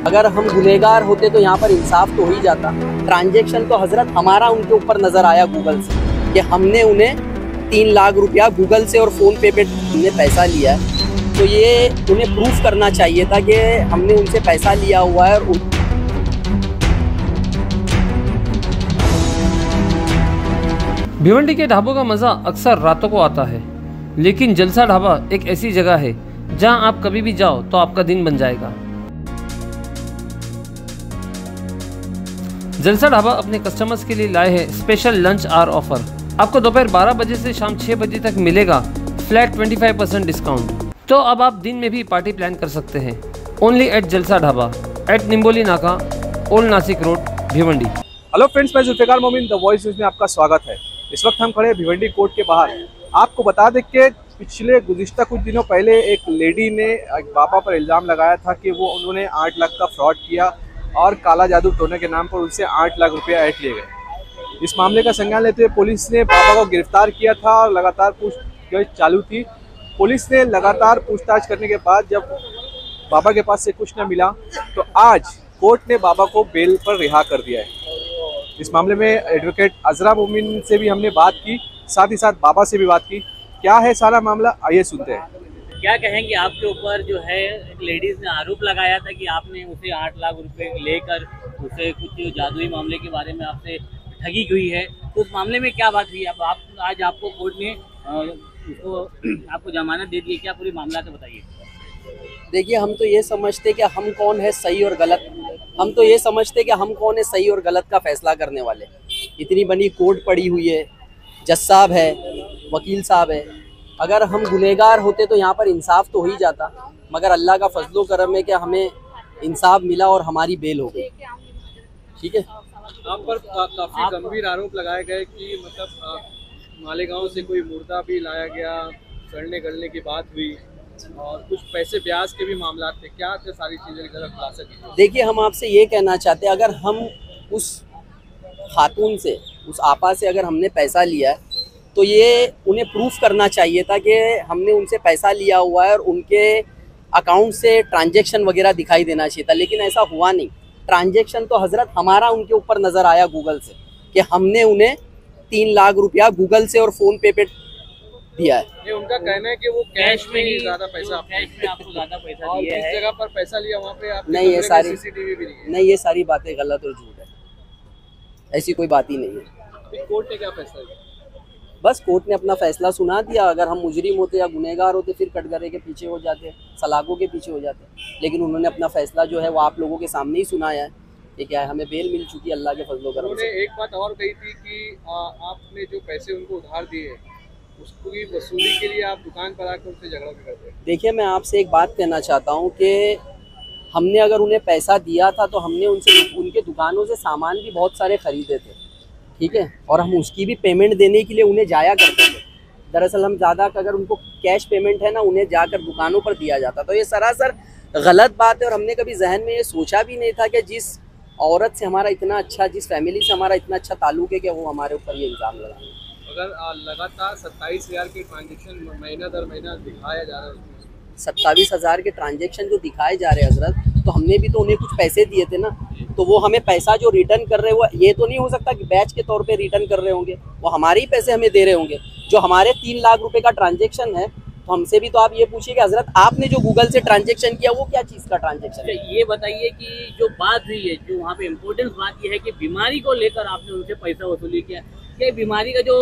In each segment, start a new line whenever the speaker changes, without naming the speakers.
अगर हम गुनहगार होते तो यहाँ पर इंसाफ तो हो ही जाता। ट्रांजैक्शन तो हजरत हमारा उनके ऊपर नजर आया गूगल से कि हमने उन्हें 3 लाख रुपया गूगल से और फ़ोन पे हमने पैसा लिया है, तो ये उन्हें प्रूफ करना चाहिए था कि हमने उनसे पैसा लिया हुआ है। और
भिवंडी के ढाबों का मज़ा अक्सर रातों को आता है, लेकिन जलसा ढाबा एक ऐसी जगह है जहां आप कभी भी जाओ तो आपका दिन बन जाएगा। जलसा ढाबा अपने कस्टमर्स के लिए लाए हैं स्पेशल लंच आवर ऑफर। आपको दोपहर 12 बजे से शाम 6 बजे तक मिलेगा फ्लैट 25% डिस्काउंट। तो अब आप दिन में भी पार्टी प्लान कर सकते हैं। ओनली एट जलसा ढाबा एट निम्बोली नाका, old Nashik road, Bhiwandi.
Hello friends, मैं जुल्फिकार मोमिन द वॉइस न्यूज़ में आपका स्वागत है। इस वक्त हम खड़े हैं भिवंडी कोर्ट के बाहर। आपको बता दें कि पिछले गुज़िश्ता कुछ दिनों पहले एक लेडी ने एक बाबा पर इल्ज़ाम लगाया था कि वो उन्होंने 8 लाख का फ्रॉड किया और काला जादू टोने के नाम पर उनसे 8 लाख रुपया ऐंठ लिए गए। इस मामले का संज्ञान लेते हुए पुलिस ने बाबा को गिरफ्तार किया था और लगातार पूछताछ चालू थी। पुलिस ने लगातार पूछताछ करने के बाद जब बाबा के पास से कुछ न मिला तो आज कोर्ट ने बाबा को बेल पर रिहा कर दिया है। इस मामले में एडवोकेट अजरा मोमिन से भी हमने बात की, साथ ही साथ बाबा से भी बात की। क्या है सारा मामला, आइए सुनते हैं।
क्या कहेंगे आपके ऊपर जो है एक लेडीज ने आरोप लगाया था कि आपने उसे 8 लाख रुपए लेकर उसे कुछ जादुई मामले के बारे में आपसे ठगी हुई है, तो उस मामले में क्या बात हुई? अब आप आज आपको कोर्ट ने उसको आपको जमानत दे दी है, क्या पूरी मामला तो बताइए।
देखिए, हम तो ये समझते कि हम कौन है सही और गलत, हम तो ये समझते कि हम कौन है सही और गलत का फैसला करने वाले। इतनी बड़ी कोर्ट पड़ी हुई है, जज साहब है, वकील साहब है। अगर हम गुनहगार होते तो यहाँ पर इंसाफ तो हो ही जाता, मगर अल्लाह का फजलो करम है कि हमें इंसाफ मिला और हमारी बेल हो गई। ठीक है।
आप पर काफी गंभीर आरोप लगाए गए कि मतलब मालेगांव से कोई मुर्दा भी लाया गया, सड़ने गलने की बात हुई और कुछ पैसे ब्याज के भी मामला थे। क्या थे सारी चीजें गलत खुलासा की?
देखिए, हम आपसे ये कहना चाहते हैं, अगर हम उस खातून से, उस आपा से अगर हमने पैसा लिया है तो ये उन्हें प्रूफ करना चाहिए था कि हमने उनसे पैसा लिया हुआ है और उनके अकाउंट से ट्रांजैक्शन वगैरह दिखाई देना चाहिए था, लेकिन ऐसा हुआ नहीं। ट्रांजैक्शन तो हजरत हमारा उनके ऊपर नज़र आया गूगल से कि हमने उन्हें 3 लाख रुपया गूगल से और फ़ोन पे दिया है।
ये उनका कहना है कि वो कैश में ही ज़्यादा पैसा
आपको ज़्यादा पैसा
और
दिया है।
जिस जगह पर पैसा लिया वहाँ पे आप
नहीं, ये सारी
सीसीटीवी भी
नहीं, ये सारी बातें गलत और झूठ है, ऐसी कोई बात ही नहीं है।
कोर्ट ने क्या फैसला किया?
बस कोर्ट ने अपना फैसला सुना दिया। अगर हम मुजरिम होते या गुनहगार होते फिर कटघरे के पीछे हो जाते, सलाखों के पीछे हो जाते, लेकिन उन्होंने अपना फैसला जो है वो आप लोगों के सामने ही सुनाया है कि क्या है, हमें बेल मिल चुकी है अल्लाह के फजलो करम से।
एक बात और कही थी कि आपने जो पैसे उनको उधार दिए उसकी वसूली के लिए आप दुकान पर आकर उनसे झगड़ा भी करते हैं।
देखिए, मैं आपसे एक बात कहना चाहता हूँ कि हमने अगर उन्हें पैसा दिया था तो हमने उनसे उनके दुकानों से सामान भी बहुत सारे ख़रीदे थे, ठीक है, और हम उसकी भी पेमेंट देने के लिए उन्हें जाया करते थे। दरअसल हम ज़्यादा अगर उनको कैश पेमेंट है ना, उन्हें जाकर दुकानों पर दिया जाता। तो ये सरासर गलत बात है और हमने कभी जहन में ये सोचा भी नहीं था कि जिस औरत से हमारा इतना अच्छा, जिस फैमिली से हमारा इतना अच्छा ताल्लुक है कि वो हमारे ऊपर ये इल्ज़ाम लगाएंगे।
अगर लगातार 27,000 के ट्रांजेक्शन महीना दर महीना दिखाया जा रहा है,
27,000 के ट्रांजेक्शन जो दिखाए जा रहे हैं हजरत, तो हमने भी तो उन्हें कुछ पैसे दिए थे ना, तो वो हमें पैसा जो रिटर्न कर रहे हैं वो ये तो नहीं हो सकता कि बैच के तौर पे रिटर्न कर रहे होंगे, वो हमारे ही पैसे हमें दे रहे होंगे। जो हमारे 3 लाख रुपए का ट्रांजेक्शन है, तो हमसे भी तो आप ये पूछिए कि हजरत आपने जो गूगल से ट्रांजेक्शन किया वो क्या चीज़ का ट्रांजेक्शन है?
ये बताइए कि जो बात हुई है, जो वहाँ पे इम्पोर्टेंस बात ये है कि बीमारी को लेकर आपने उनसे पैसा वसूली किया, कि बीमारी का जो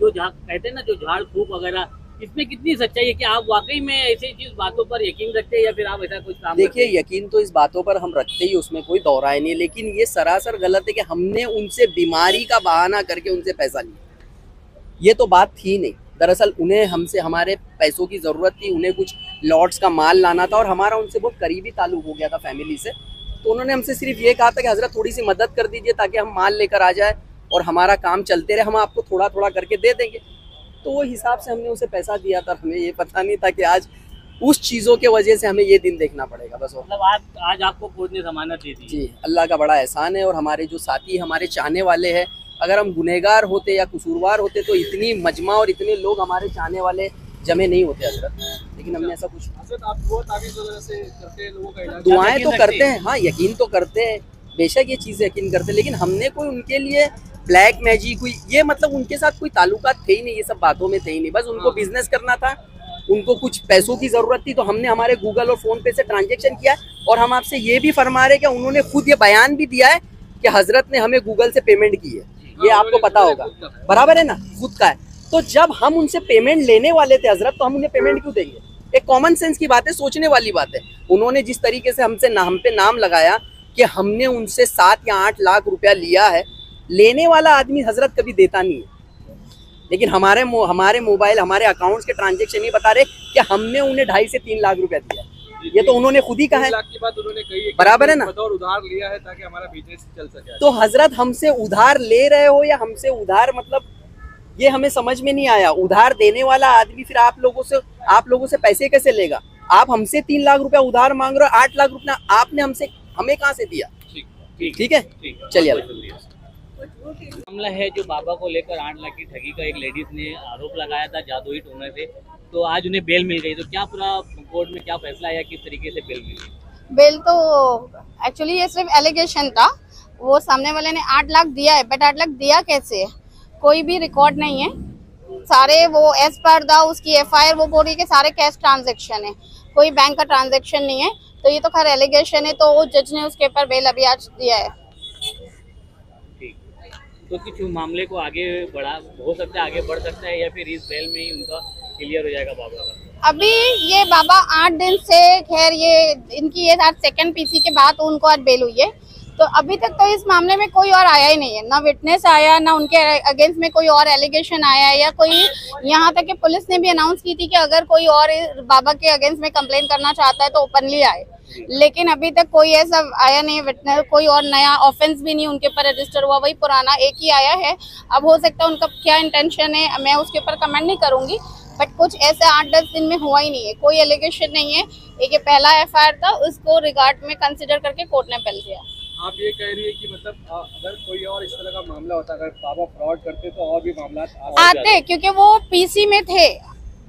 कहते हैं ना, जो झाड़ फूक वगैरह, इसमें कितनी सच्चाई है? कि आप वाकई में ऐसी चीज बातों पर यकीन रखते हैं या फिर आप ऐसा कुछ काम?
देखिए, यकीन तो इस बातों पर हम रखते ही, उसमें कोई दौराय नहीं, लेकिन ये सरासर गलत है कि हमने उनसे बीमारी का बहाना करके उनसे पैसा लिया। ये तो बात थी नहीं। दरअसल उन्हें हमसे हमारे पैसों की ज़रूरत थी, उन्हें कुछ लॉट्स का माल लाना था और हमारा उनसे बहुत करीबी ताल्लुक हो गया था फैमिली से। तो उन्होंने हमसे सिर्फ ये कहा था कि हजरत थोड़ी सी मदद कर दीजिए ताकि हम माल लेकर आ जाए और हमारा काम चलते रहे, हम आपको थोड़ा थोड़ा करके दे देंगे। तो वो हिसाब से हमने उसे पैसा दिया था। हमें ये पता नहीं था कि आज उस चीज़ों के वजह से हमें ये दिन देखना पड़ेगा। बस
मतलब आज आपको कोर्ट ने जमानत दे दी?
जी, अल्लाह का बड़ा एहसान है। और हमारे जो साथी हमारे चाहने वाले हैं, अगर हम गुनहगार होते या कसूरवार होते तो इतनी मजमा और इतने लोग हमारे चाहने वाले जमे नहीं होते हजरत। लेकिन हमने ऐसा कुछ
आप वो ताबीज़ वगैरह से करते हैं लोगों का इलाज?
दुआएं तो
यकीन
करते
रखते
हैं, हाँ यकीन तो करते हैं, बेशक ये चीज़ यकीन करते हैं, लेकिन हमने कोई उनके लिए ब्लैक मैजिक हुई ये मतलब उनके साथ कोई ताल्लुकात थे ही नहीं, ये सब बातों में थे ही नहीं, बस उनको बिजनेस करना था, उनको कुछ पैसों की ज़रूरत थी, तो हमने हमारे गूगल और फ़ोन पे से ट्रांजेक्शन किया है। और हम आपसे ये भी फरमा रहे कि उन्होंने खुद ये बयान भी दिया है कि हजरत ने हमें गूगल से पेमेंट की है, ये आपको पता होगा, बराबर है ना, खुद का है। तो जब हम उनसे पेमेंट लेने वाले थे हजरत, तो हम उन्हें पेमेंट क्यों देंगे? एक कॉमन सेंस की बात है, सोचने वाली बात है। उन्होंने जिस तरीके से हम पे नाम लगाया कि हमने उनसे 7 या 8 लाख रुपया लिया है, लेने वाला आदमी हजरत कभी देता नहीं है, लेकिन हमारे मोबाइल हमारे अकाउंट्स के ट्रांजेक्शन ही बता रहे कि हमने उन्हें 2.5 से 3 लाख रुपया दिया। ये तो उन्होंने खुद ही कहा है,
3 लाख की बात उन्होंने कही है,
बराबर है ना।
बतौर उधार लिया है ताकि हमारा बिजनेस चल सके।
तो हजरत हमसे उधार ले रहे हो या हमसे उधार मतलब ये हमें समझ में नहीं आया। उधार देने वाला आदमी फिर आप लोगों से पैसे कैसे लेगा? आप हमसे 3 लाख रुपया उधार मांग रहे हो, 8 लाख रुपया आपने हमें कहाँ से दिया? ठीक है, चलिए।
मामला है जो बाबा को लेकर 8 लाख की ठगी का एक लेडीज ने आरोप लगाया था जादुई टोने से, तो आज उन्हें बेल मिल गई, तो क्या पूरा कोर्ट में क्या फैसला आया, किस तरीके से बेल मिली?
बेल तो एक्चुअली ये सिर्फ एलिगेशन था, वो सामने वाले ने 8 लाख दिया है, बट 8 लाख दिया कैसे, कोई भी रिकॉर्ड नहीं है। सारे वो एज पर द उसकी एफआईआर वो बोल रही है कि सारे कैश ट्रांजैक्शन है, कोई बैंक का ट्रांजैक्शन नहीं है, तो ये तो खैर एलिगेशन है। तो जज ने उसके ऊपर बेल अभी आज दिया है।
तो कुछ मामले को आगे बढ़ा हो सकता है, आगे बढ़ सकता है, या फिर इस बेल में ही उनका क्लियर हो जाएगा बाबा का?
अभी ये बाबा 8 दिन से खैर ये इनकी ये आज सेकंड पीसी के बाद उनको आज बेल हुई है, तो अभी तक तो इस मामले में कोई और आया ही नहीं है, ना विटनेस आया, ना उनके अगेंस्ट में कोई और एलिगेशन आया है, या कोई यहाँ तक कि पुलिस ने भी अनाउंस की थी कि अगर कोई और बाबा के अगेंस्ट में कंप्लेन करना चाहता है तो ओपनली आए, लेकिन अभी तक कोई ऐसा आया नहीं है विटनेस, कोई और नया ऑफेंस भी नहीं उनके ऊपर रजिस्टर हुआ, वही पुराना एक ही आया है। अब हो सकता है उनका क्या इंटेंशन है मैं उसके ऊपर कमेंट नहीं करूंगी, बट कुछ ऐसे 8-10 दिन में हुआ ही नहीं है, कोई एलिगेशन नहीं है। एक पहला एफआईआर था, उसको रिगार्ड में कंसिडर करके कोर्ट ने बेल दिया।
आप ये कह रही है कि मतलब अगर कोई और इस तरह का मामला होता, अगर बाबा फ्रॉड करते तो और भी मामला
आते, क्योंकि वो पीसी में थे,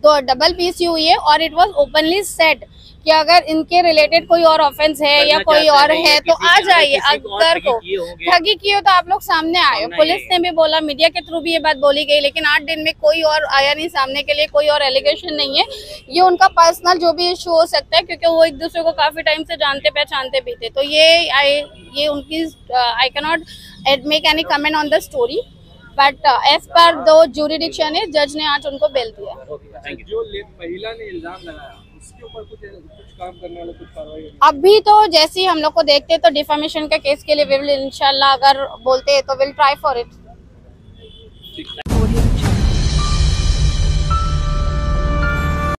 तो डबल पीसी हुई है और इट वाज ओपनली सेड कि अगर इनके रिलेटेड कोई और ऑफेंस है या कोई और है तो आ जाइए। अगर को ठगी की हो तो आप लोग सामने आए। पुलिस ने भी बोला, मीडिया के थ्रू भी ये बात बोली गई, लेकिन 8 दिन में कोई और आया नहीं सामने के लिए, कोई और एलिगेशन नहीं है। ये उनका पर्सनल जो भी इशू हो सकता है, क्योंकि वो एक दूसरे को काफी टाइम से जानते पहचानते भी थे, तो ये उनकी I can not make any comment on the story, but as per do jurisdiction है, जज ने आज उनको बेल दिया।
जो महिला ने इल्जाम लगाया उसके ऊपर कुछ काम करने वाले कुछ कार्रवाई
अभी तो जैसे ही हम लोग को देखते हैं तो डिफेमेशन का केस के लिए विल इंशाल्लाह अगर बोलते हैं तो विल ट्राई फॉर इट।